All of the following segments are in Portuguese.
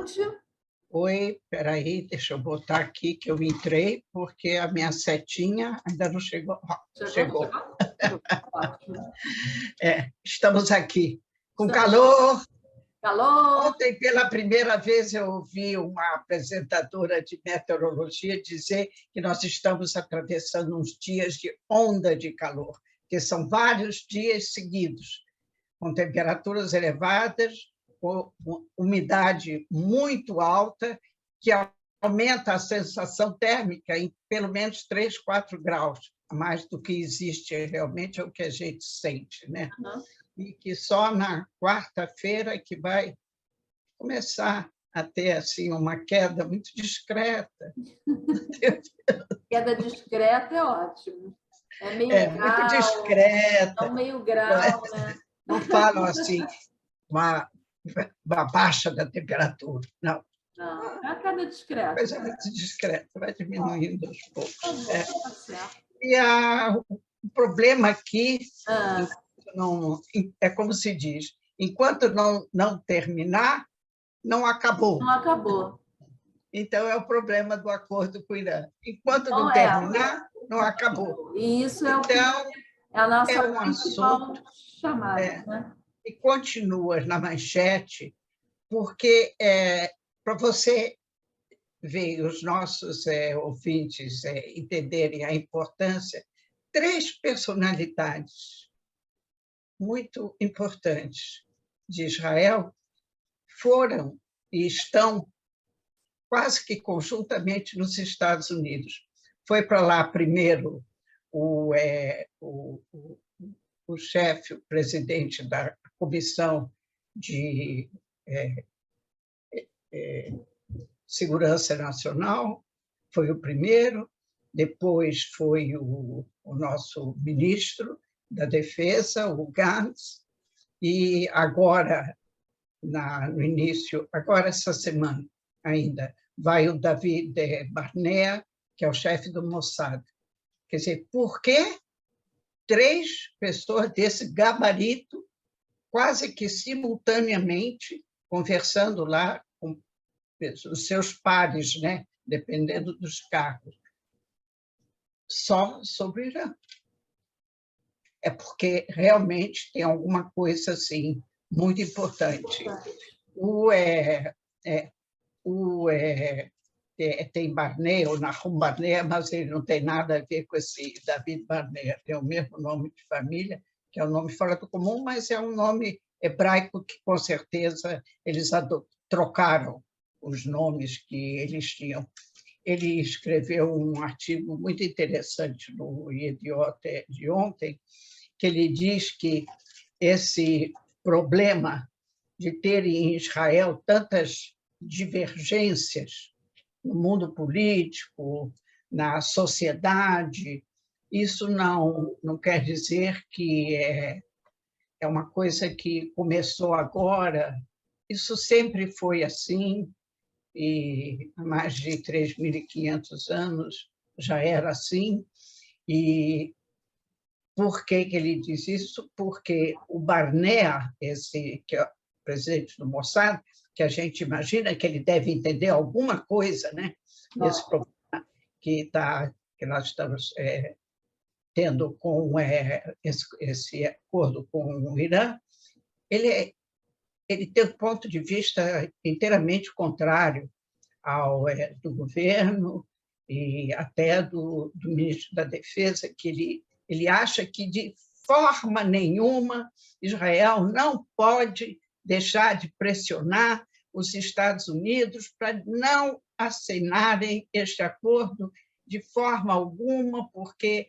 noite. Oi, peraí, deixa eu botar aqui que eu entrei, porque a minha setinha ainda não chegou. Chegou. Ótimo. Estamos aqui com Estamos calor. calor. Ontem, pela primeira vez, eu ouvi uma apresentadora de meteorologia dizer que nós estamos atravessando uns dias de onda de calor, que são vários dias seguidos, com temperaturas elevadas, com umidade muito alta, que aumenta a sensação térmica em pelo menos 3, 4 graus, mais do que existe realmente, é o que a gente sente, né? Uhum. E que só na quarta-feira que vai começar a ter assim, uma queda muito discreta. Queda discreta é ótimo. É meio Muito grau, discreta. não meio grau, né? Não falam assim, uma baixa da temperatura, não. Não, é a queda discreta. Coisa muito discreta, vai diminuindo aos poucos. Tá bom, tá certo. E o problema aqui Ah, não, é como se diz, enquanto não terminar, não acabou. não acabou. Então, é o problema do acordo com o Irã. Enquanto Não não terminar, não acabou. E isso é Então, a nossa é um principal assunto chamada, né? que continua na manchete, porque, para você ver os nossos ouvintes entenderem a importância, 3 personalidades muito importantes de Israel foram e estão quase que conjuntamente nos Estados Unidos. Foi para lá primeiro o chefe, o presidente da Comissão de Segurança Nacional, foi o primeiro, depois foi o nosso ministro da Defesa, o Gantz, e agora, no início, agora essa semana ainda, vai o David Barnea, que é o chefe do Mossad. Quer dizer, por que 3 pessoas desse gabarito, quase que simultaneamente, conversando lá com os seus pares, né? Dependendo dos cargos, só sobre o Irã? É porque realmente tem alguma coisa assim muito importante. Tem Barnea, ou Nahum Barnea, mas ele não tem nada a ver com esse David Barnea, tem o mesmo nome de família, que é um nome fora do comum, mas é um nome hebraico que, com certeza, eles trocaram os nomes que eles tinham. Ele escreveu um artigo muito interessante no Yediot de ontem, que ele diz que esse problema de ter em Israel tantas divergências no mundo político, na sociedade, isso não quer dizer que é uma coisa que começou agora. Isso sempre foi assim, e há mais de 3.500 anos já era assim. E por que ele diz isso? Porque o Barnea, esse que é o presidente do Mossad, que a gente imagina que ele deve entender alguma coisa, né, nesse problema que nós estamos tendo com esse acordo com o Irã, ele tem um ponto de vista inteiramente contrário ao do governo e até do ministro da Defesa, que ele acha que, de forma nenhuma, Israel não pode deixar de pressionar os Estados Unidos para não assinarem este acordo de forma alguma, porque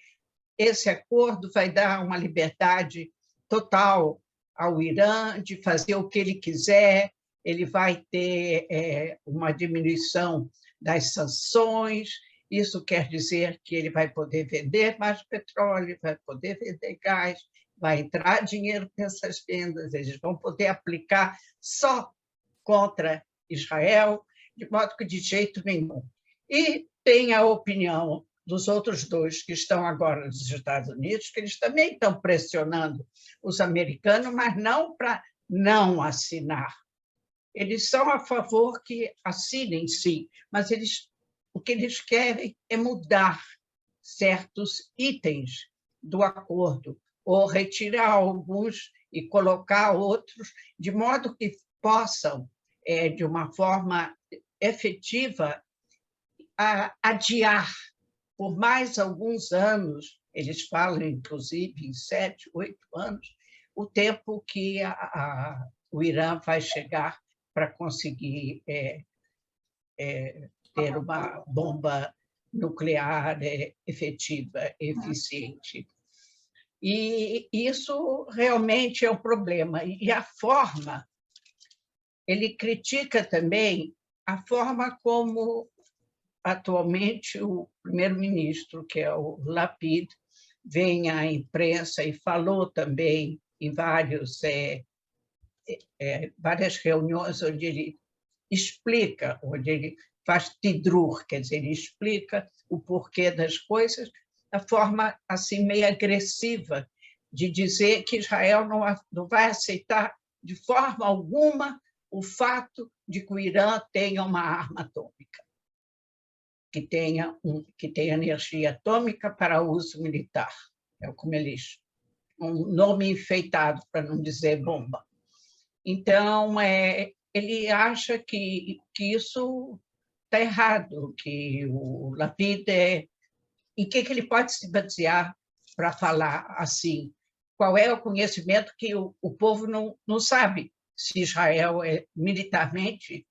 esse acordo vai dar uma liberdade total ao Irã de fazer o que ele quiser, ele vai ter uma diminuição das sanções, isso quer dizer que ele vai poder vender mais petróleo, vai poder vender gás, vai entrar dinheiro nessas vendas, eles vão poder aplicar só contra Israel, de modo que de jeito nenhum. E tem a opinião dos outros 2 que estão agora nos Estados Unidos, que eles também estão pressionando os americanos, mas não para não assinar Eles são a favor que assinem, sim, mas o que eles querem é mudar certos itens do acordo, ou retirar alguns e colocar outros, de modo que possam, de uma forma efetiva, adiar por mais alguns anos, eles falam, inclusive, em 7, 8 anos, o tempo que o Irã vai chegar para conseguir ter uma bomba nuclear efetiva, eficiente. E isso realmente é um problema. E a forma, ele critica também a forma como atualmente o primeiro-ministro, que é o Lapid, vem à imprensa e falou também em várias reuniões onde ele explica, onde ele faz tidrur, quer dizer, ele explica o porquê das coisas, da forma assim meio agressiva de dizer que Israel não vai aceitar de forma alguma o fato de que o Irã tenha uma arma atômica, que tenha energia atômica para uso militar. É como eles, um nome enfeitado, para não dizer bomba. Então, ele acha que isso está errado, que o Lapid em que ele pode se basear para falar assim? Qual é o conhecimento que o povo não sabe se Israel militarmente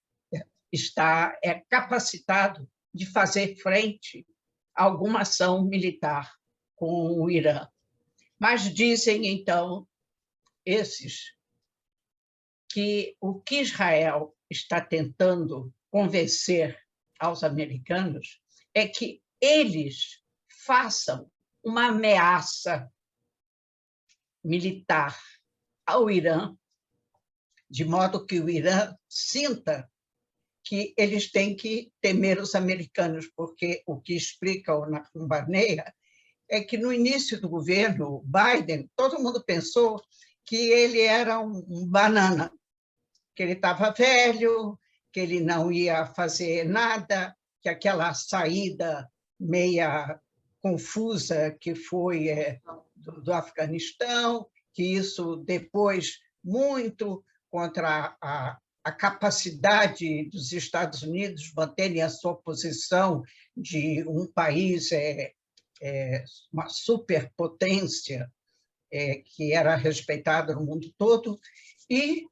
está capacitado de fazer frente a alguma ação militar com o Irã. Mas dizem, então, esses, que o que Israel está tentando convencer aos americanos é que eles façam uma ameaça militar ao Irã, de modo que o Irã sinta que eles têm que temer os americanos, porque o que explica o Nahum Barnea é que no início do governo Biden, todo mundo pensou que ele era um banana, que ele estava velho, que ele não ia fazer nada, que aquela saída meia confusa que foi do Afeganistão, que isso depois muito contra a capacidade dos Estados Unidos manterem a sua posição de um país uma superpotência que era respeitado no mundo todo, e,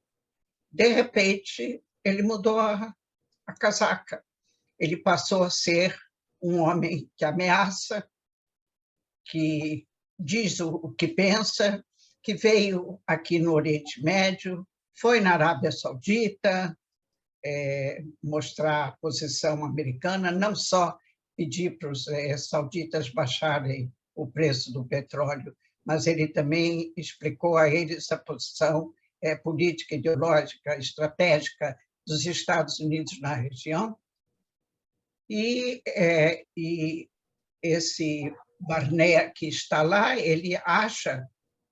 de repente, ele mudou a casaca. Ele passou a ser um homem que ameaça, que diz o que pensa, que veio aqui no Oriente Médio, foi na Arábia Saudita mostrar a posição americana, não só pedir para os sauditas baixarem o preço do petróleo, mas ele também explicou a eles a posição política, ideológica, estratégica dos Estados Unidos na região. E esse Barnea que está lá, ele acha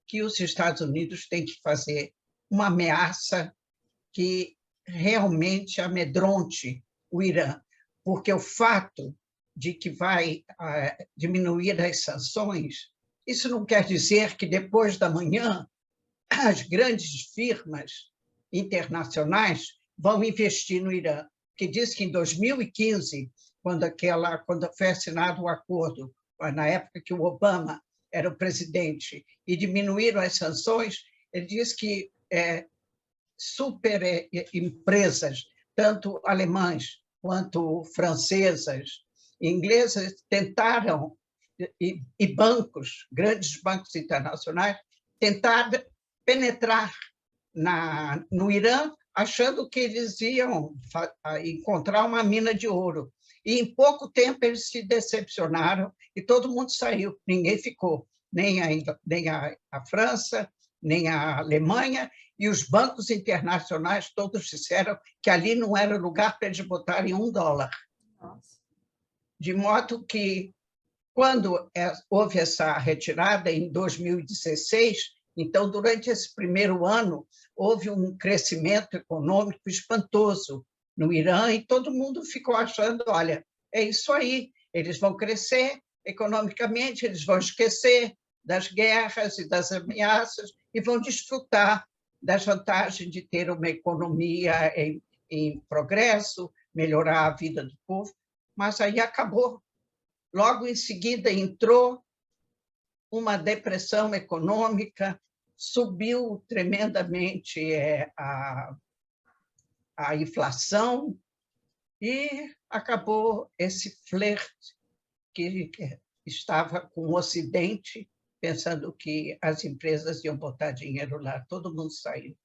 que os Estados Unidos têm que fazer uma ameaça que realmente amedronte o Irã, porque o fato de que vai diminuir as sanções, isso não quer dizer que depois da manhã as grandes firmas internacionais vão investir no Irã, que diz que em 2015, quando foi assinado o acordo, na época que o Obama era o presidente, e diminuíram as sanções, ele diz que super empresas, tanto alemãs quanto francesas, inglesas, tentaram, e bancos, grandes bancos internacionais, tentaram penetrar no Irã, achando que eles iam encontrar uma mina de ouro. E, em pouco tempo, eles se decepcionaram e todo mundo saiu, ninguém ficou, nem a França, nem a Alemanha, e os bancos internacionais todos disseram que ali não era lugar para eles botarem $1. Nossa. De modo que, quando houve essa retirada, em 2016, Então, durante esse primeiro ano, houve um crescimento econômico espantoso no Irã e todo mundo ficou achando, olha, é isso aí, eles vão crescer economicamente, eles vão esquecer das guerras e das ameaças e vão desfrutar das vantagens de ter uma economia em progresso, melhorar a vida do povo. Mas aí acabou. Logo em seguida entrou uma depressão econômica, subiu tremendamente a inflação e acabou esse flerte que estava com o Ocidente, pensando que as empresas iam botar dinheiro lá, todo mundo saiu.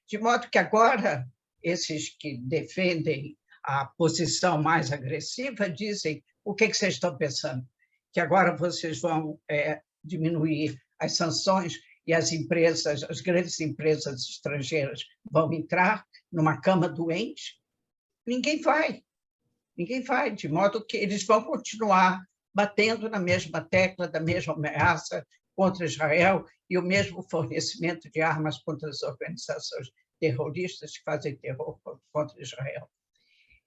De modo que agora, esses que defendem a posição mais agressiva dizem: o que vocês estão pensando? Que agora vocês vão diminuir as sanções e as empresas, as grandes empresas estrangeiras vão entrar numa cama doente? Ninguém vai, de modo que eles vão continuar batendo na mesma tecla da mesma ameaça contra Israel e o mesmo fornecimento de armas contra as organizações terroristas que fazem terror contra Israel.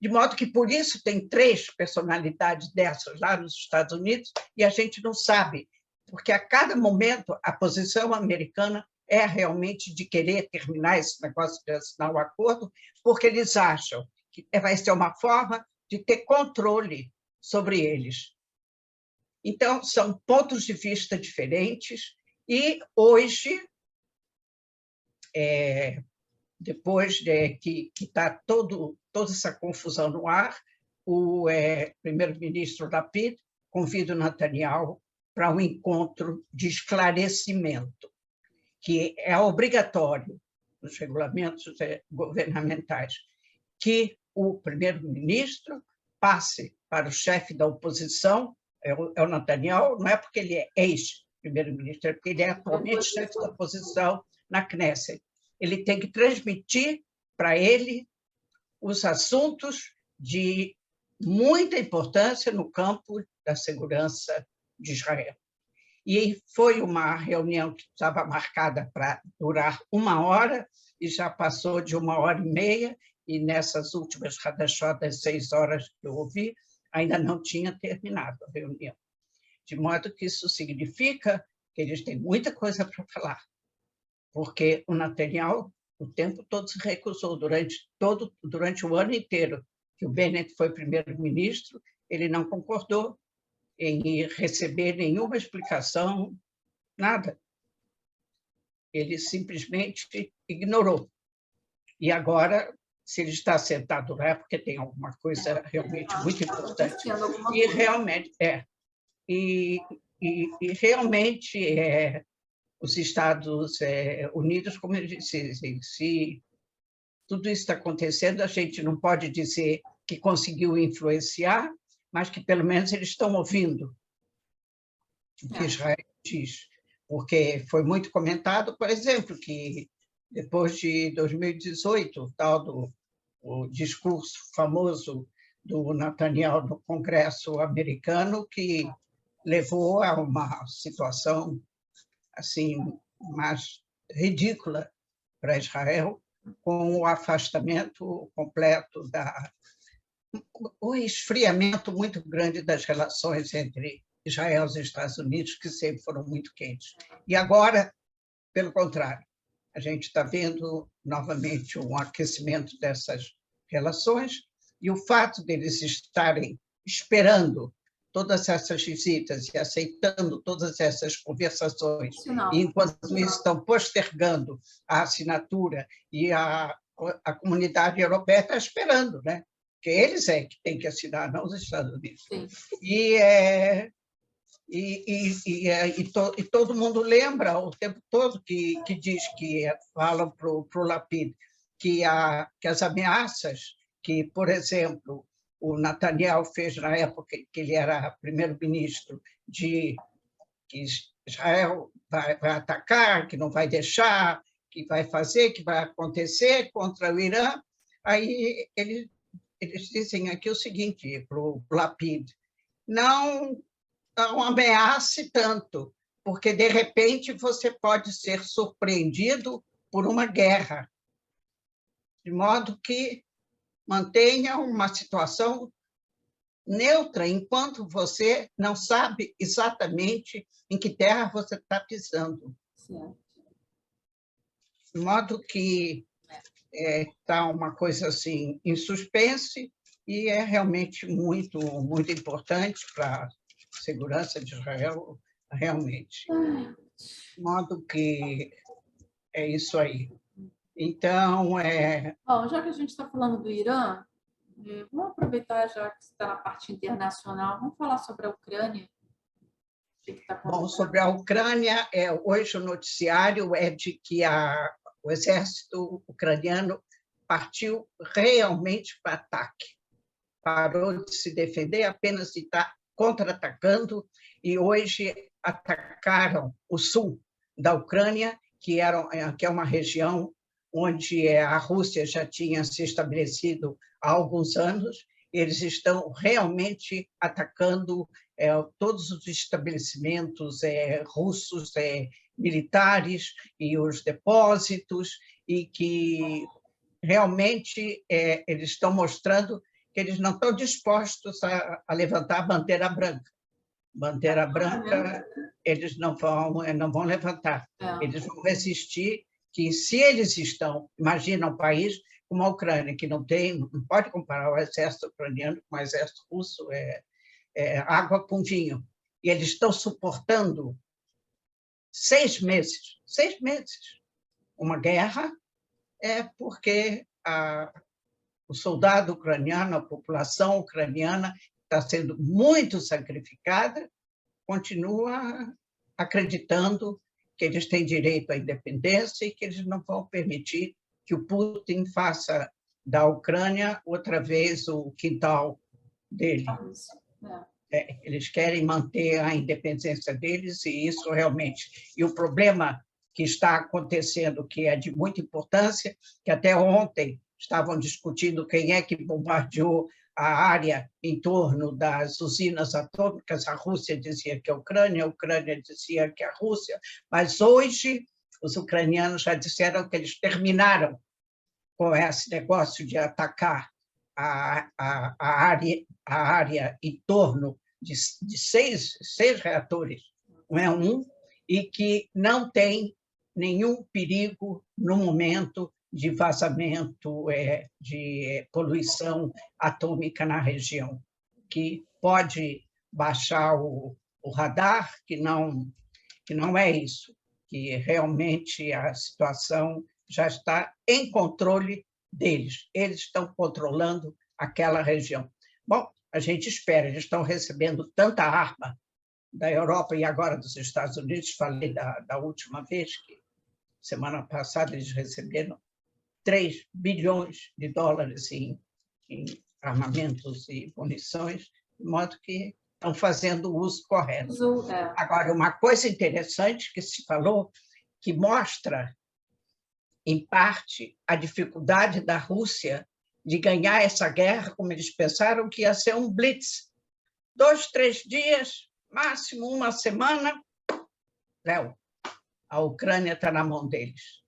De modo que, por isso, tem 3 personalidades dessas lá nos Estados Unidos e a gente não sabe, porque a cada momento a posição americana é realmente de querer terminar esse negócio de assinar o acordo, porque eles acham que vai ser uma forma de ter controle sobre eles. Então, são pontos de vista diferentes e, hoje, depois que está toda essa confusão no ar, o primeiro-ministro Lapid convida o Netanyahu para um encontro de esclarecimento, que é obrigatório nos regulamentos governamentais, que o primeiro-ministro passe para o chefe da oposição, é o Netanyahu, não é porque ele é ex-primeiro-ministro, é porque ele é atualmente chefe da oposição na Knesset. Ele tem que transmitir para ele os assuntos de muita importância no campo da segurança de Israel. E foi uma reunião que estava marcada para durar 1 hora e já passou de 1h30, e nessas últimas Hadashot, das 6 horas que eu ouvi, ainda não tinha terminado a reunião. De modo que isso significa que eles têm muita coisa para falar, porque o Netanyahu o tempo todo se recusou, durante o ano inteiro que o Bennett foi primeiro-ministro, ele não concordou em receber nenhuma explicação, nada. Ele simplesmente ignorou. E agora, se ele está sentado lá, é porque tem alguma coisa realmente muito importante. E realmente, realmente os Estados Unidos, como eu disse, se tudo isso está acontecendo, a gente não pode dizer que conseguiu influenciar, mas que pelo menos eles estão ouvindo o que Israel diz. Porque foi muito comentado, por exemplo, que depois de 2018, o tal o discurso famoso do Netanyahu no Congresso americano, que levou a uma situação assim mais ridícula para Israel, com o afastamento completo o esfriamento muito grande das relações entre Israel e os Estados Unidos, que sempre foram muito quentes. E agora, pelo contrário, a gente está vendo novamente um aquecimento dessas relações, e o fato deles estarem esperando todas essas visitas e aceitando todas essas conversações, e enquanto isso estão postergando a assinatura, e a comunidade europeia está esperando, né? Porque eles que têm que assinar, não os Estados Unidos. Sim. E todo mundo lembra o tempo todo que diz que falam para o Lapid que as ameaças que, por exemplo, o Netanyahu fez na época que ele era primeiro-ministro, de que Israel vai atacar, que não vai deixar, que vai fazer, que vai acontecer contra o Irã. Aí eles dizem aqui o seguinte para o Lapid: não ameace tanto, porque, de repente, você pode ser surpreendido por uma guerra, de modo que mantenha uma situação neutra, enquanto você não sabe exatamente em que terra você está pisando. Certo. De modo que está uma coisa assim em suspense e é realmente muito, muito importante para a segurança de Israel, realmente. De modo que é isso aí. Então, Bom, já que a gente está falando do Irã, vamos aproveitar, já que você está na parte internacional, vamos falar sobre a Ucrânia. O que está bom, acontecendo? sobre a Ucrânia, hoje o noticiário é de que o exército ucraniano partiu realmente para ataque. Parou de se defender, apenas de estar contra-atacando, e hoje atacaram o sul da Ucrânia, que é uma região onde a Rússia já tinha se estabelecido há alguns anos. Eles estão realmente atacando todos os estabelecimentos russos, militares, e os depósitos, e que realmente eles estão mostrando que eles não estão dispostos a levantar a bandeira branca. Bandeira branca eles não vão levantar. Eles vão resistir, que se eles estão... Imagina um país como a Ucrânia, que não pode comparar o exército ucraniano com o exército russo, água com vinho. E eles estão suportando 6 meses uma guerra, porque o soldado ucraniano, a população ucraniana está sendo muito sacrificada, continua acreditando que eles têm direito à independência e que eles não vão permitir que o Putin faça da Ucrânia outra vez o quintal dele. Eles querem manter a independência deles, e isso realmente... E o problema que está acontecendo, que é de muita importância, que até ontem estavam discutindo quem é que bombardeou a área em torno das usinas atômicas. A Rússia dizia que a Ucrânia dizia que a Rússia, mas hoje os ucranianos já disseram que eles terminaram com esse negócio de atacar a área em torno de 6 reatores, não é um, e que não tem nenhum perigo no momento de vazamento, de poluição atômica na região, que pode baixar o radar, que não é isso, que realmente a situação já está em controle deles. Eles estão controlando aquela região. Bom, a gente espera, eles estão recebendo tanta arma da Europa e agora dos Estados Unidos. Falei da última vez que, semana passada, eles receberam 3 bilhões de dólares em armamentos e munições, de modo que estão fazendo o uso correto. Agora, uma coisa interessante que se falou, que mostra, em parte, a dificuldade da Rússia de ganhar essa guerra, como eles pensaram que ia ser um blitz. 2, 3 dias, máximo uma semana, a Ucrânia está na mão deles.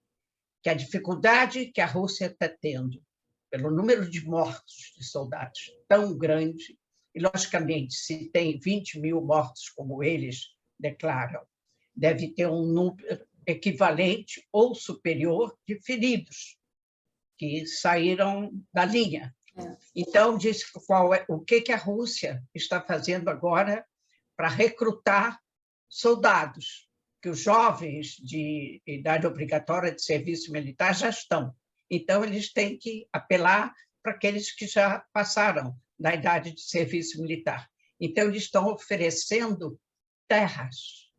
Que a dificuldade que a Rússia está tendo, pelo número de mortos de soldados tão grande, e, logicamente, se tem 20 mil mortos, como eles declaram, deve ter um número equivalente ou superior de feridos que saíram da linha. Então, diz o que a Rússia está fazendo agora para recrutar soldados, que os jovens de idade obrigatória de serviço militar já estão. Então, eles têm que apelar para aqueles que já passaram da idade de serviço militar. Então, eles estão oferecendo terras.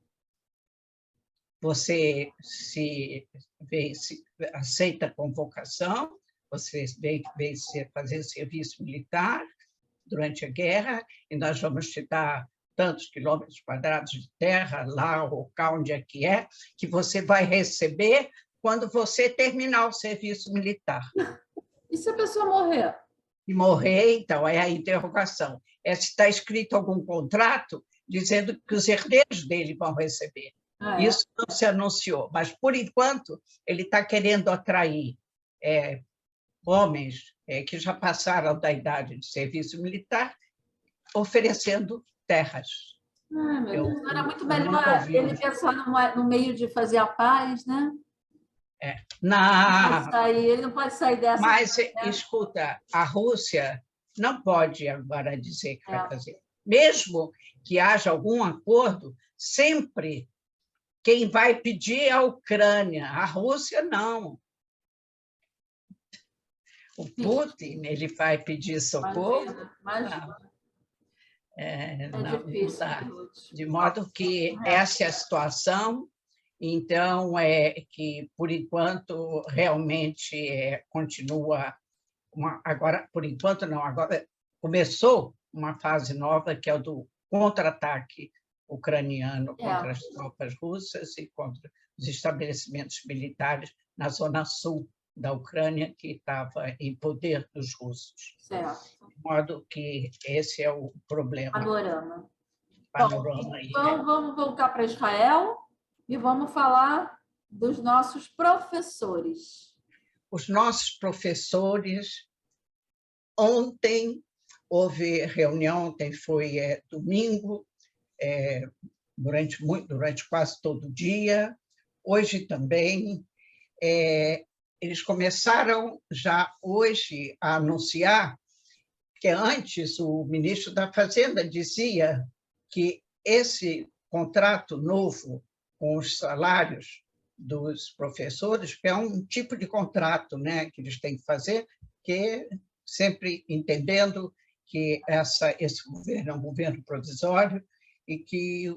Você se aceita a convocação, você vem fazer serviço militar durante a guerra, e nós vamos te dar tantos quilômetros quadrados de terra, lá ou cá, onde é, que você vai receber quando você terminar o serviço militar. E se a pessoa morrer? E morrer, então, é a interrogação. Se está escrito algum contrato dizendo que os herdeiros dele vão receber. Ah, é? Isso não se anunciou, mas, por enquanto, ele está querendo atrair homens que já passaram da idade de serviço militar, oferecendo terras. Ai, meu Deus. Não era muito Eu nunca melhor ouvi. ele pensar no meio de fazer a paz, né? Na, Ele não pode sair dessa. mas, Né? escuta, a Rússia não pode agora dizer que vai É, fazer. Mesmo que haja algum acordo, sempre quem vai pedir é a Ucrânia, a Rússia não. O Putin ele vai pedir socorro. imagina, imagina. Não, É não difícil, dá. Ruth. De modo que É, essa é a situação. Então, que, por enquanto, realmente continua. Agora, por enquanto, não, agora começou uma fase nova, que é o do contra-ataque ucraniano contra as tropas russas e contra os estabelecimentos militares na zona sul da Ucrânia, que estava em poder dos russos. certo. De modo que esse é o problema. Panorama. Panorama aí. Então, vamos voltar para Israel e vamos falar dos nossos professores. Os nossos professores, ontem houve reunião, ontem foi domingo, durante quase todo o dia, hoje também. Eles começaram já hoje a anunciar que antes o ministro da Fazenda dizia que esse contrato novo com os salários dos professores, que é um tipo de contrato, né, que eles têm que fazer, que sempre entendendo que esse governo é um governo provisório e que,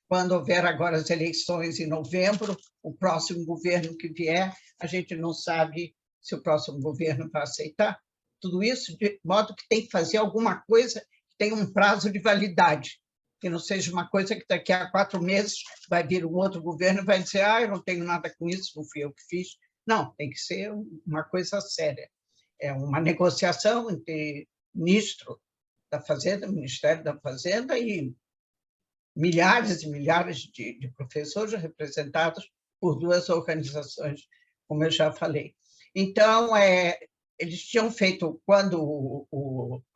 quando houver agora as eleições em novembro, o próximo governo que vier, a gente não sabe se o próximo governo vai aceitar. Tudo isso de modo que tem que fazer alguma coisa que tenha um prazo de validade, que não seja uma coisa que daqui a 4 meses vai vir um outro governo e vai dizer eu não tenho nada com isso, não fui eu que fiz. Não, tem que ser uma coisa séria. É uma negociação entre ministro da Fazenda, Ministério da Fazenda e milhares e milhares de professores representados por 2 organizações, como eu já falei. Então, eles tinham feito, quando,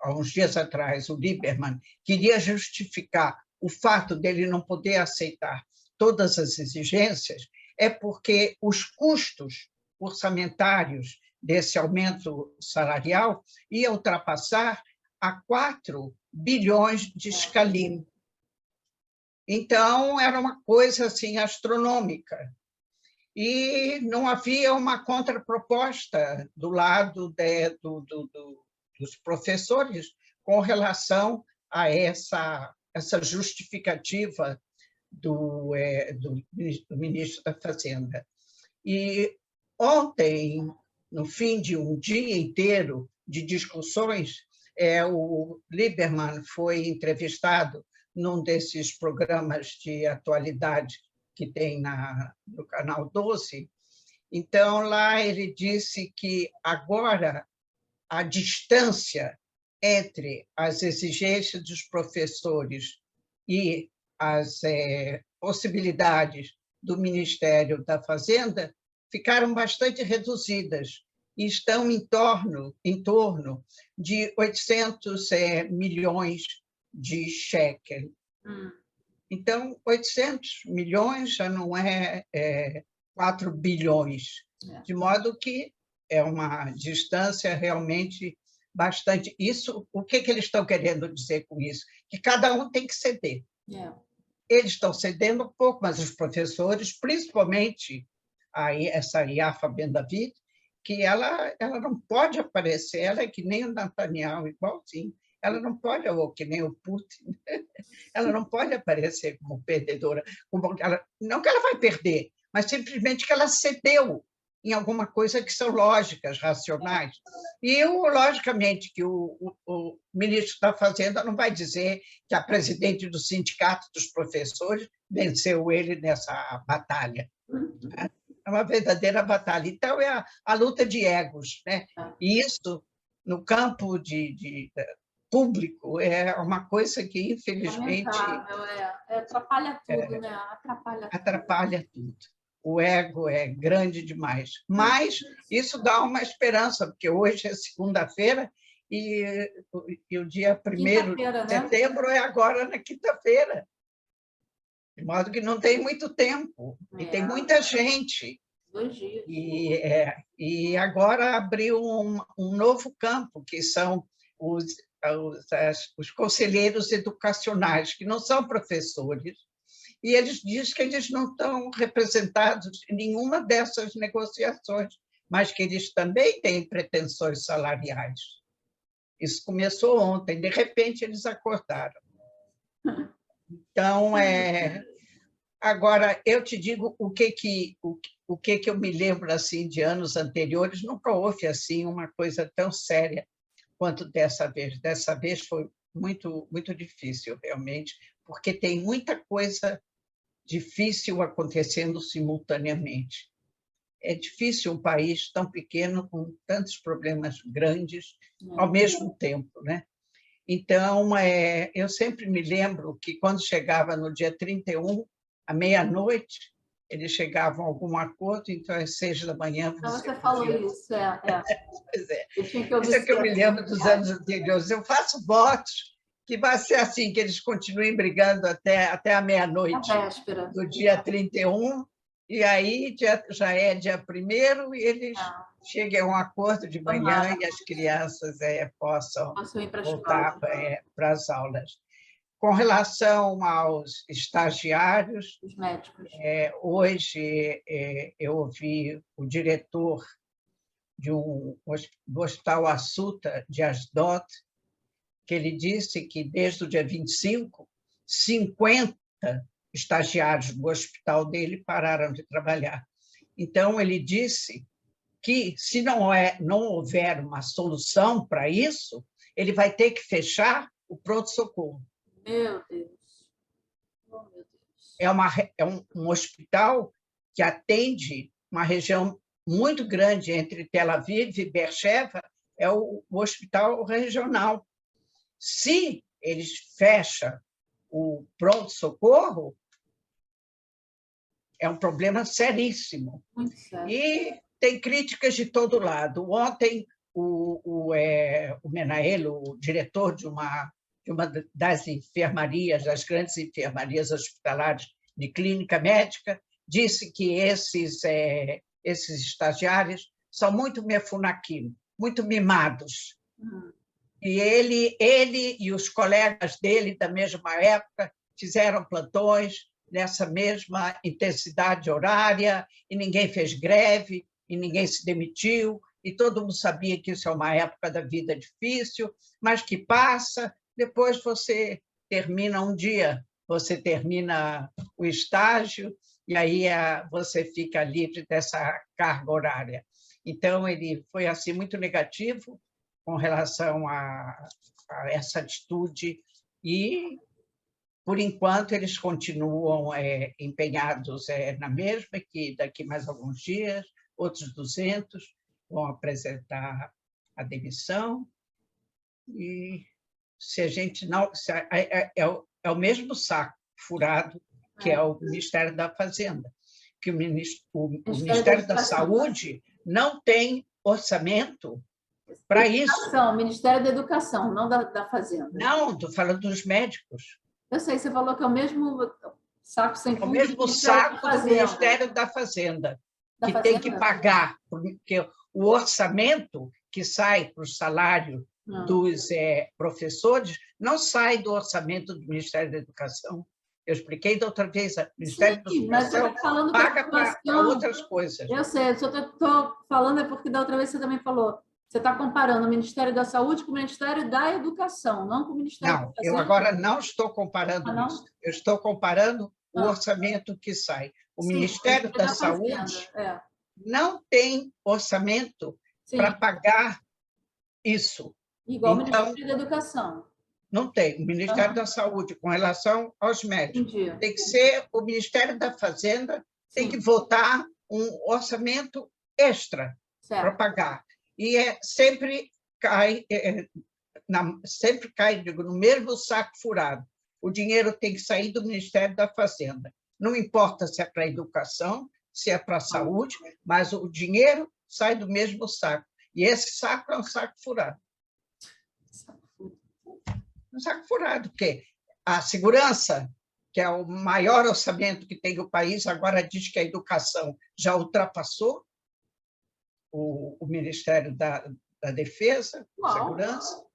há uns dias atrás, o Lieberman queria justificar o fato dele não poder aceitar todas as exigências, é porque os custos orçamentários desse aumento salarial ia ultrapassar a 4 bilhões de escalim. Então, era uma coisa assim, astronômica. E não havia uma contraproposta do lado dos professores com relação a essa justificativa do ministro da Fazenda. E ontem, no fim de um dia inteiro de discussões, o Lieberman foi entrevistado num desses programas de atualidade que tem no Canal 12. Então, lá ele disse que agora a distância entre as exigências dos professores e as possibilidades do Ministério da Fazenda ficaram bastante reduzidas e estão em torno de 800 milhões de shekel. Então, 800 milhões já não é 4 bilhões, de modo que é uma distância realmente bastante... Isso, o que eles estão querendo dizer com isso? Que cada um tem que ceder. Eles estão cedendo um pouco, mas os professores, principalmente essa Yafa Ben David, que ela não pode aparecer, ela é que nem o Netanyahu, igualzinho. Ela não pode, ou que nem o Putin, ela não pode aparecer como perdedora. Não que ela vai perder, mas simplesmente que ela cedeu em alguma coisa que são lógicas, racionais. E, logicamente, que o ministro da Fazenda não vai dizer que a presidente do Sindicato dos Professores venceu ele nessa batalha. É uma verdadeira batalha. Então, é a luta de egos, né? E isso, no campo público é uma coisa que, infelizmente, Lamentável, atrapalha tudo, né? Atrapalha tudo. atrapalha tudo. O ego é grande demais. Mas isso dá uma esperança, porque hoje é segunda-feira e o dia 1º de Quinta-feira, né? setembro é agora na quinta-feira. De modo que não tem muito tempo, e tem muita gente. 2 dias. E agora abriu um novo campo, que são os conselheiros educacionais, que não são professores, e eles dizem que eles não estão representados em nenhuma dessas negociações, mas que eles também têm pretensões salariais. Isso começou ontem, de repente eles acordaram. Então, agora, eu te digo o que eu me lembro assim, de anos anteriores, nunca houve assim, uma coisa tão séria quanto dessa vez. Dessa vez foi muito, muito difícil, realmente, porque tem muita coisa difícil acontecendo simultaneamente. É difícil um país tão pequeno, com tantos problemas grandes, ao mesmo tempo, né? Então, eu sempre me lembro que, quando chegava no dia 31, à meia-noite, eles chegavam a algum acordo, então, às 6 da manhã... Você falou isso, Pois é. Eu tinha que ouvir Isso é que eu me lembro dos anos anteriores. Eu faço votos que vai ser assim, que eles continuem brigando até a meia-noite do dia 31, e aí já é dia 1º, e eles cheguem a um acordo de manhã e as crianças possam voltar para as aulas. Com relação aos estagiários, os médicos. Hoje eu ouvi o diretor do Hospital Assuta de Asdod, que ele disse que, desde o dia 25, 50 estagiários do hospital dele pararam de trabalhar. Então, ele disse que, se não houver uma solução para isso, ele vai ter que fechar o pronto-socorro. Meu Deus! Oh, meu Deus! É um hospital que atende uma região muito grande entre Tel Aviv e Beersheba, é o hospital regional. Se eles fecham o pronto-socorro, é um problema seríssimo. Muito sério. E tem críticas de todo lado. Ontem, o Menael, o diretor de uma das enfermarias, das grandes enfermarias hospitalares de clínica médica, disse que esses estagiários são muito mefunaquim, muito mimados. E ele e os colegas dele, da mesma época, fizeram plantões nessa mesma intensidade horária, e ninguém fez greve, e ninguém se demitiu, e todo mundo sabia que isso é uma época da vida difícil, mas que passa, depois você termina um dia, você termina o estágio, e aí você fica livre dessa carga horária. Então, ele foi assim muito negativo com relação a essa atitude, e, por enquanto, eles continuam empenhados na mesma, que daqui mais alguns dias, outros 200 vão apresentar a demissão, e se a gente não... É o mesmo saco furado que é o Ministério da Fazenda, que o Ministério da Saúde não tem orçamento para isso. Ministério da Educação, não da Fazenda. Não, estou falando dos médicos. Eu sei, você falou que é o mesmo saco sem fundo. O mesmo saco do Ministério da Fazenda, que tem que pagar, porque o orçamento que sai para o salário dos professores não sai do orçamento do Ministério da Educação. Eu expliquei da outra vez, o Ministério da Educação paga para outras coisas. Eu sei, eu só estou falando porque da outra vez você também falou. Você está comparando o Ministério da Saúde com o Ministério da Educação, não com o Ministério da Educação. Eu agora não estou comparando isso. Eu estou comparando o orçamento que sai. O Ministério da Saúde não tem orçamento para pagar isso. Igual o Ministério da Educação. Não tem. O Ministério da Saúde, com relação aos médicos, tem que ser o Ministério da Fazenda, tem que votar um orçamento extra para pagar. E sempre cai sempre cai, digo, no mesmo saco furado. O dinheiro tem que sair do Ministério da Fazenda. Não importa se é para a educação, se é para a saúde, mas o dinheiro sai do mesmo saco. E esse saco é um saco furado. Um saco furado, porque a segurança, que é o maior orçamento que tem o país, agora diz que a educação já ultrapassou o Ministério da Defesa, Segurança.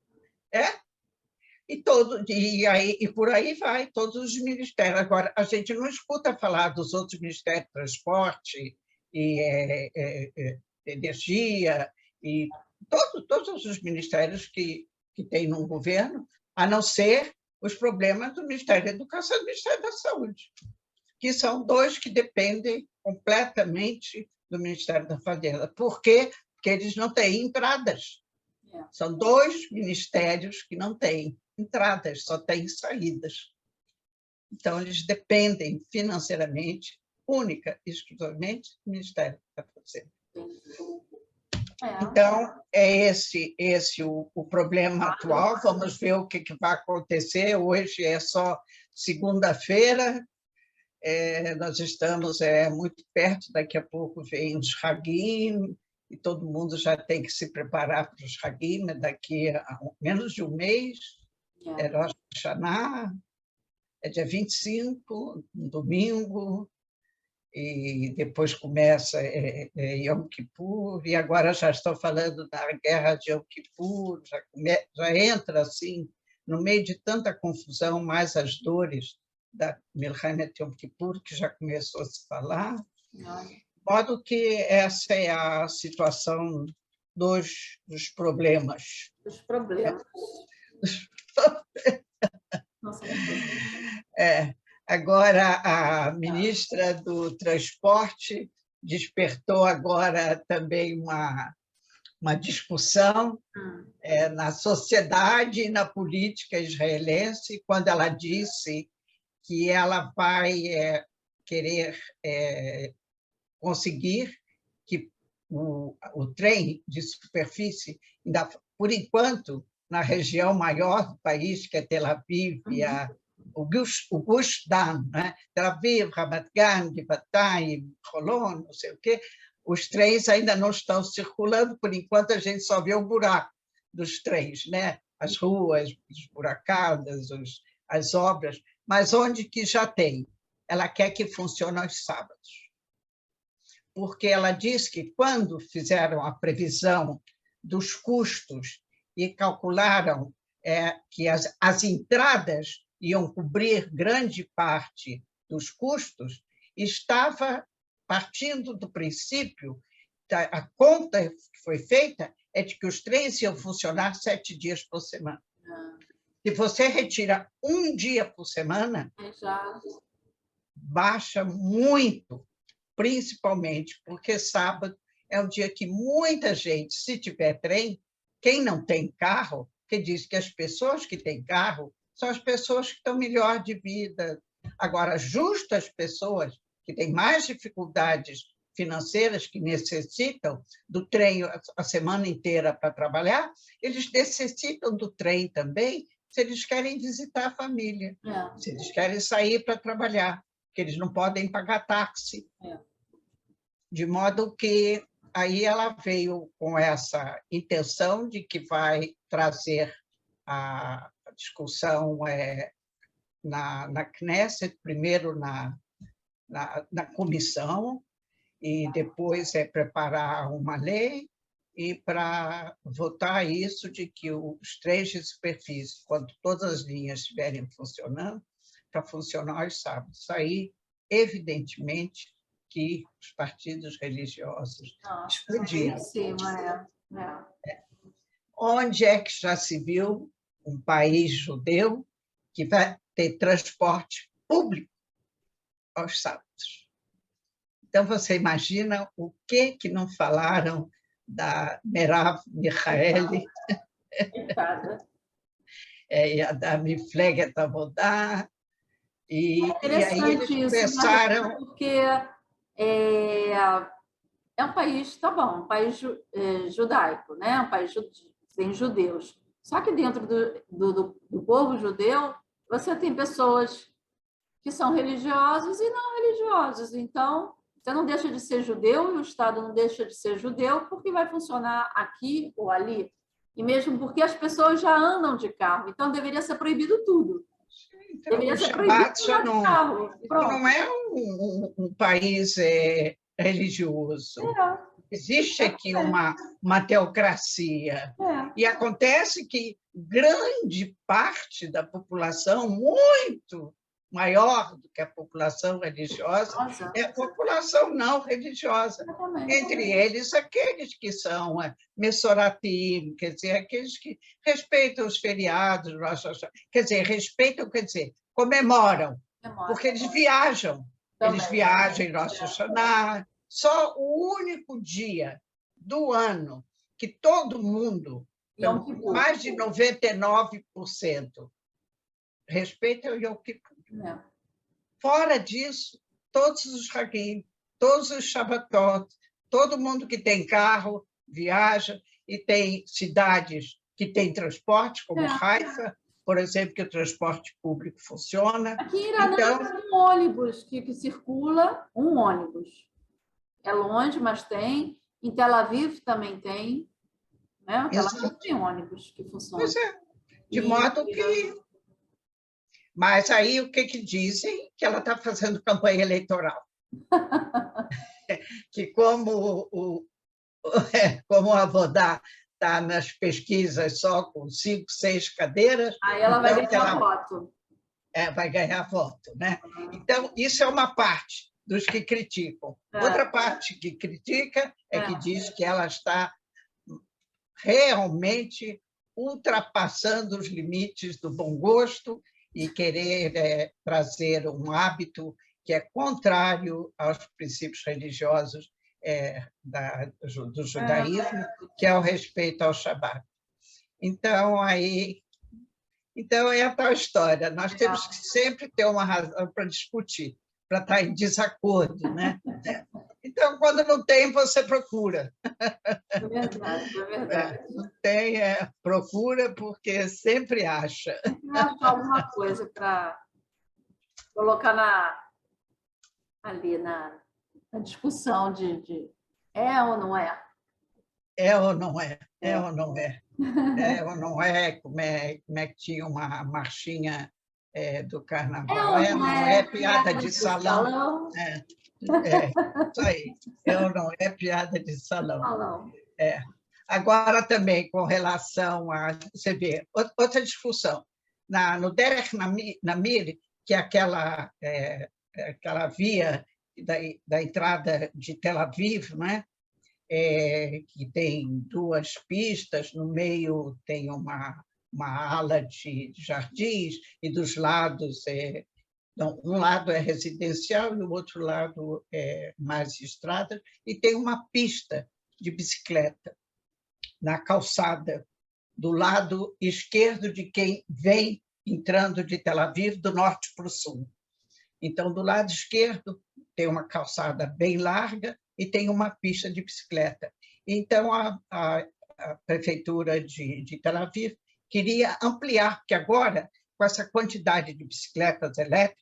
E por aí vai, todos os ministérios. Agora, a gente não escuta falar dos outros ministérios, transporte, e energia, e todos os ministérios que tem no governo, a não ser os problemas do Ministério da Educação e do Ministério da Saúde, que são dois que dependem completamente do Ministério da Fazenda. Por quê? Porque eles não têm entradas. São dois ministérios que não têm entradas, só têm saídas. Então, eles dependem financeiramente, única e exclusivamente, do Ministério da Fazenda. Então, é esse o problema atual. Vamos ver o que vai acontecer. Hoje é só segunda-feira, nós estamos muito perto, daqui a pouco vem os Hagim, e todo mundo já tem que se preparar para os Hagim, daqui a menos de um mês, é Rosh Hashanah, é dia 25, um domingo, e depois começa Yom Kippur, e agora já estou falando da guerra de Yom Kippur, já entra assim, no meio de tanta confusão, mais as dores da Milchemet Yom Kippur, que já começou a se falar, de modo que essa é a situação dos problemas. Dos problemas. Nossa, agora, a ministra do Transporte despertou agora também uma discussão na sociedade e na política israelense, quando ela disse que ela vai querer conseguir que o trem de superfície, ainda, por enquanto, na região maior do país, que é Tel Aviv, e o Gush Dan, né? Tel Aviv, Ramat Gan, Givatayim, Holon, não sei o quê, os trens ainda não estão circulando, por enquanto a gente só vê o buraco dos trens, né? As ruas esburacadas, as obras, mas onde que já tem? Ela quer que funcione aos sábados. Porque ela diz que, quando fizeram a previsão dos custos e calcularam que as entradas iam cobrir grande parte dos custos, estava partindo do princípio, a conta que foi feita é de que os trens iam funcionar 7 dias por semana. Se você retira um dia por semana, baixa muito, principalmente porque sábado é um dia que muita gente, se tiver trem, quem não tem carro, que diz que as pessoas que têm carro são as pessoas que estão melhor de vida. Agora, justo as pessoas que têm mais dificuldades financeiras, que necessitam do trem a semana inteira para trabalhar, eles necessitam do trem também se eles querem visitar a família, se eles querem sair para trabalhar, porque eles não podem pagar táxi. De modo que aí ela veio com essa intenção de que vai trazer a discussão na Knesset, primeiro na comissão, e depois preparar uma lei, e para votar isso de que os trens de superfície, quando todas as linhas estiverem funcionando, para funcionar aos sábados. Aí, evidentemente, que os partidos religiosos explodiram. Onde é que já se viu um país judeu que vai ter transporte público aos sábados? Então, você imagina o que não falaram da Merav Michaeli e da Mifleget Avodah, e aí eles começaram... Porque é um país, tá bom, um país judaico, né? Um país tem judeus, Só que dentro do povo judeu, você tem pessoas que são religiosos e não religiosos. Então, você não deixa de ser judeu e o Estado não deixa de ser judeu porque vai funcionar aqui ou ali. E mesmo porque as pessoas já andam de carro. Então, deveria ser proibido tudo. Então, Deveria o ser proibido Shabat já andar de carro. não Pronto. é um país religioso. Existe aqui uma teocracia. É. E acontece que grande parte da população, muito maior do que a população religiosa, Nossa, é a população não religiosa. exatamente. Entre eles, aqueles que são Messoratim, quer dizer, aqueles que respeitam os feriados, quer dizer, respeitam, quer dizer, comemoram, porque eles viajam. Eles Também. viajam em Rosh Hashanah. Só o único dia do ano que todo mundo, Yom Kippur. mais de 99%, respeita o Yom Kippur. É. Fora disso, todos os Hagim, todos os Shabbatot, todo mundo que tem carro viaja, e tem cidades que têm transporte, como Haifa, por exemplo, que o transporte público funciona. Aqui em Iraná Então, tem um ônibus que circula, um ônibus. É longe, mas tem. Em Tel Aviv também tem. Né? Tel Aviv tem ônibus que funciona. Pois é, de modo que... Mas aí o que dizem? Que ela está fazendo campanha eleitoral. Que como a Vodá está nas pesquisas só com 5, 6 cadeiras... Aí ela vai então ganhar voto. Vai ganhar voto, né? Então, isso é uma parte dos que criticam. Outra parte que critica que diz que ela está realmente ultrapassando os limites do bom gosto e querer trazer um hábito que é contrário aos princípios religiosos do judaísmo, que é o respeito ao Shabat. Então, é a tal história. Nós temos que sempre ter uma razão para discutir, para estar em desacordo, né? Então, quando não tem, você procura. É verdade, é verdade. Não tem, procura, porque sempre acha. Sempre achar alguma coisa para colocar ali na discussão de é ou não é? É ou não é? É ou não é? É ou não é? Como é que tinha uma marchinha do carnaval? É ou não é? Piada de salão? Isso aí. É ou não é? Piada de salão. Agora, também, com relação a... Você vê, outra discussão. No Derech Namir, que é aquela via da entrada de Tel Aviv, né? Que tem 2 pistas, no meio tem uma ala de jardins, e dos lados um lado é residencial e o outro lado é mais estrada, e tem uma pista de bicicleta na calçada, do lado esquerdo de quem vem entrando de Tel Aviv, do norte para o sul. Então, do lado esquerdo, tem uma calçada bem larga e tem uma pista de bicicleta. Então, a prefeitura de Tel Aviv queria ampliar, porque agora, com essa quantidade de bicicletas elétricas,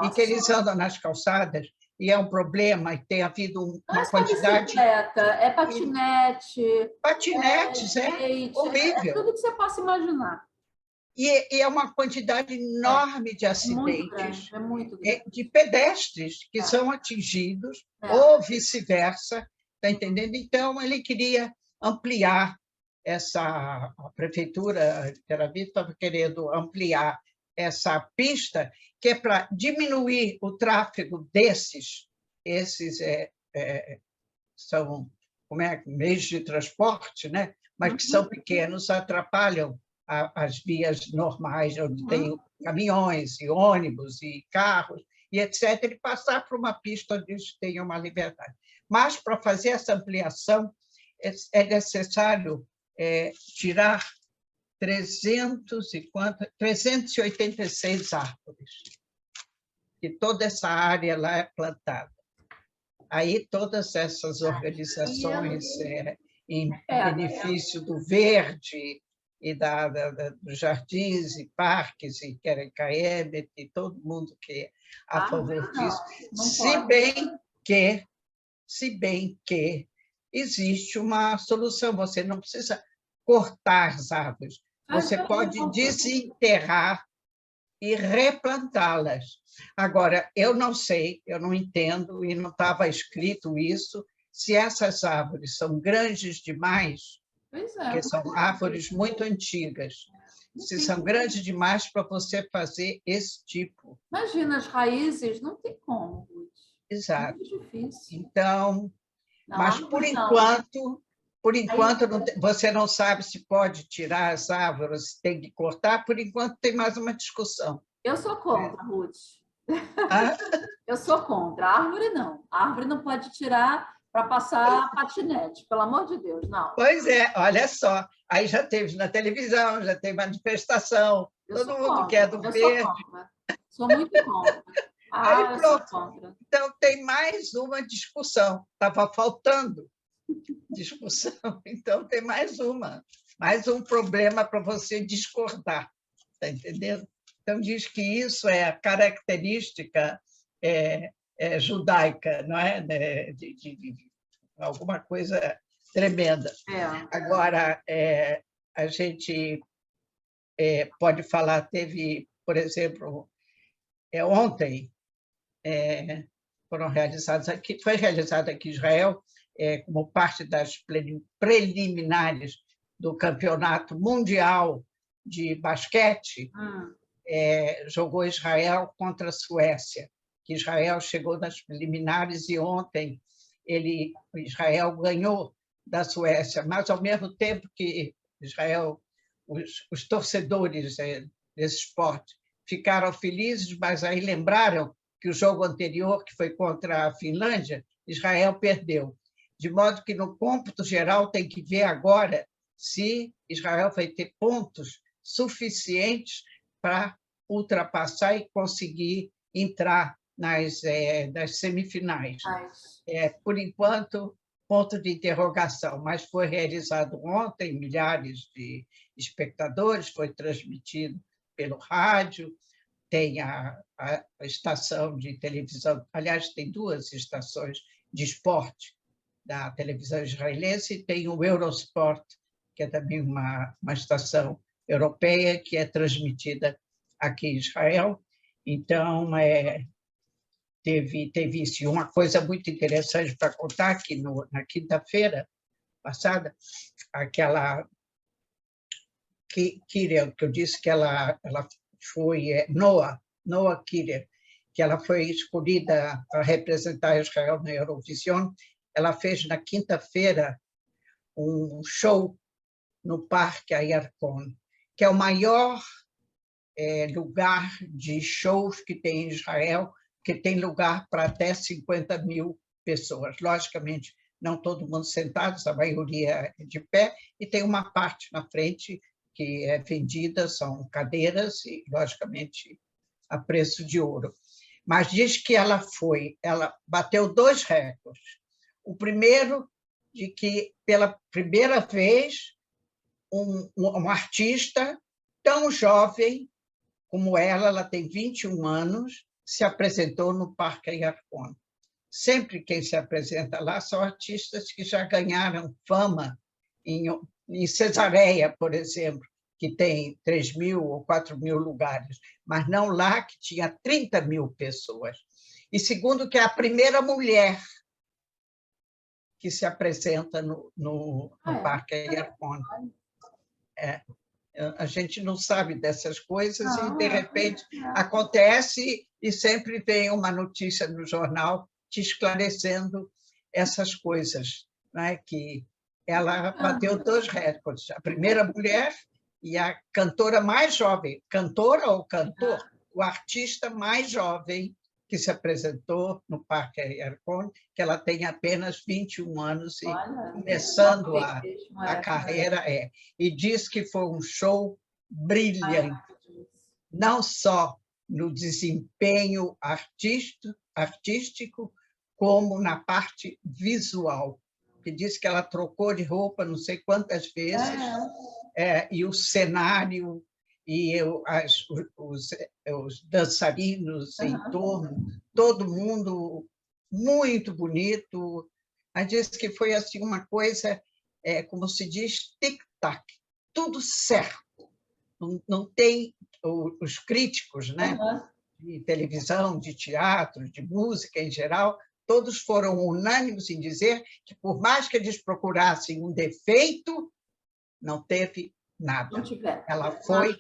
e que eles andam nas calçadas, e é um problema, e tem havido uma quantidade... Não é bicicleta, é patinete. Patinetes, horrível. É tudo que você possa imaginar. E é uma quantidade enorme de acidentes, muito grande. De pedestres que são atingidos, ou vice-versa, está entendendo? Então, ele queria ampliar a prefeitura de Tel Aviv estava querendo ampliar essa pista, que é para diminuir o tráfego esses são meios de transporte, né? Mas que são pequenos, atrapalham as vias normais, onde tem caminhões, e ônibus, e carros, e etc., e passar para uma pista onde eles tenham uma liberdade. Mas, para fazer essa ampliação, é necessário tirar 386 árvores, e toda essa área lá é plantada. Aí, todas essas organizações em benefício do verde, e dos jardins e parques, e Querecaebe, e todo mundo que é a favor disso, não se pode. bem que existe uma solução, você não precisa cortar as árvores, você pode desenterrar e replantá-las. Agora, eu não sei, eu não entendo, e não estava escrito isso, se essas árvores são grandes demais, porque são árvores muito antigas, se são grandes demais para você fazer esse tipo. Imagina, as raízes, não tem como, Ruth. Exato. Muito difícil. Então, Não, mas por enquanto Aí, você não sabe se pode tirar as árvores, se tem que cortar, por enquanto tem mais uma discussão. eu sou contra, Ruth. Ah, Eu sou contra. A árvore não. A árvore não pode tirar para passar patinete, pelo amor de Deus, não. pois é, olha só, aí já teve na televisão, já tem manifestação, Eu todo sou mundo contra. quer do Eu sou verde. contra. Sou muito contra. Aí Eu sou pronto. contra. Então, tem mais uma discussão. Estava faltando discussão, então tem mais um problema para você discordar, está entendendo? Então, diz que isso é a característica judaica, não é? De alguma coisa tremenda. Agora, a gente pode falar, teve, por exemplo, ontem, foi realizado aqui em Israel, como parte das preliminares do Campeonato Mundial de Basquete, jogou Israel contra a Suécia, que Israel chegou nas preliminares e ontem Israel ganhou da Suécia, mas, ao mesmo tempo que Israel, os torcedores desse esporte ficaram felizes, mas aí lembraram que o jogo anterior, que foi contra a Finlândia, Israel perdeu. De modo que, no cômputo geral, tem que ver agora se Israel vai ter pontos suficientes para ultrapassar e conseguir entrar nas semifinais. Por enquanto, ponto de interrogação, mas foi realizado ontem, milhares de espectadores, foi transmitido pelo rádio, tem a estação de televisão, aliás, tem duas estações de esporte da televisão israelense, e tem o Eurosport, que é também uma estação europeia, que é transmitida aqui em Israel. Então, teve isso. E uma coisa muito interessante para contar, que na quinta-feira passada, aquela Kirer, que eu disse que ela foi Noa Kirer, que ela foi escolhida para representar Israel na Eurovision, ela fez na quinta-feira um show no Parque Ayarkon, que é o maior lugar de shows que tem em Israel, que tem lugar para até 50.000 pessoas. Logicamente, não todo mundo sentado, a maioria de pé, e tem uma parte na frente que é vendida, são cadeiras, e, logicamente, a preço de ouro. Mas diz que ela bateu 2 recordes. O primeiro, de que, pela primeira vez, um artista tão jovem como ela tem 21 anos, se apresentou no Parque Ayarkon. Sempre quem se apresenta lá são artistas que já ganharam fama em Cesareia, por exemplo, que tem 3.000 ou 4.000 lugares, mas não lá, que tinha 30.000 pessoas. E segundo, que é a primeira mulher que se apresenta no Parque Ayarkon. A gente não sabe dessas coisas e, de repente, acontece e sempre vem uma notícia no jornal te esclarecendo essas coisas, né? Que ela bateu 2 recordes, a primeira mulher e a cantora mais jovem, cantora ou cantor, o artista mais jovem que se apresentou no Parque Ayarkon, que ela tem apenas 21 anos e começando a carreira. E diz que foi um show brilhante, não só no desempenho artístico, como na parte visual, que diz que ela trocou de roupa não sei quantas vezes, e o cenário, e os dançarinos em torno, todo mundo muito bonito. Aí disse que foi assim uma coisa, como se diz, tic-tac, tudo certo. Não tem os críticos, né, de televisão, de teatro, de música em geral, todos foram unânimes em dizer que, por mais que eles procurassem um defeito, não teve nada. Não tiver. Ela foi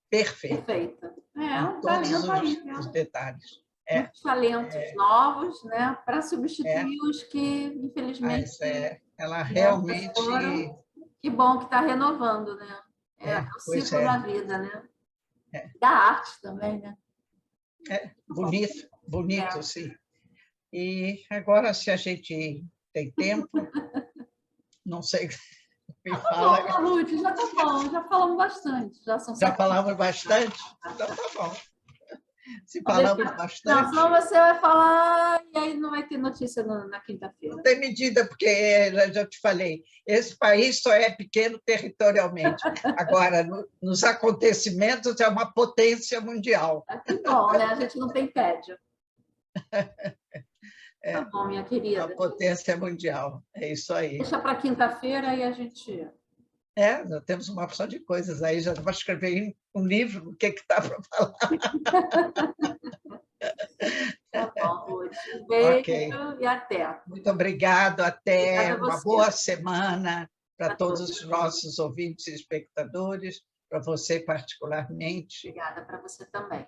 perfeita. Perfeita. Em Um todos talento aí, né? os detalhes. Muitos talentos novos, né? Para substituir os que, infelizmente, ela né, realmente... foram. Que bom que está renovando, né? É o ciclo da vida, né? Da arte também, né? Bonito, bonito, sim. E agora, se a gente tem tempo, não sei, me fala. Tá bom, Ruth, já tá bom, já falamos bastante. Já falamos bastante? Então tá bom. Se falamos bastante... Não, senão você vai falar e aí não vai ter notícia na quinta-feira. Não tem medida, porque já te falei, esse país só é pequeno territorialmente. Agora, nos acontecimentos, é uma potência mundial. Que bom, né? A gente não tem tédio. Tá bom, minha querida. Uma potência mundial, é isso aí. Deixa para quinta-feira e a gente... Já temos uma opção de coisas aí, já vou escrever um livro, o que está para falar. Tá bom, Ruth. Um beijo e até. Muito obrigado, até. Uma boa semana para todos os nossos ouvintes e espectadores, para você particularmente. Obrigada para você também.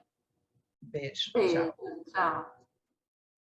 Beijo. Beijo. Tchau. Tchau.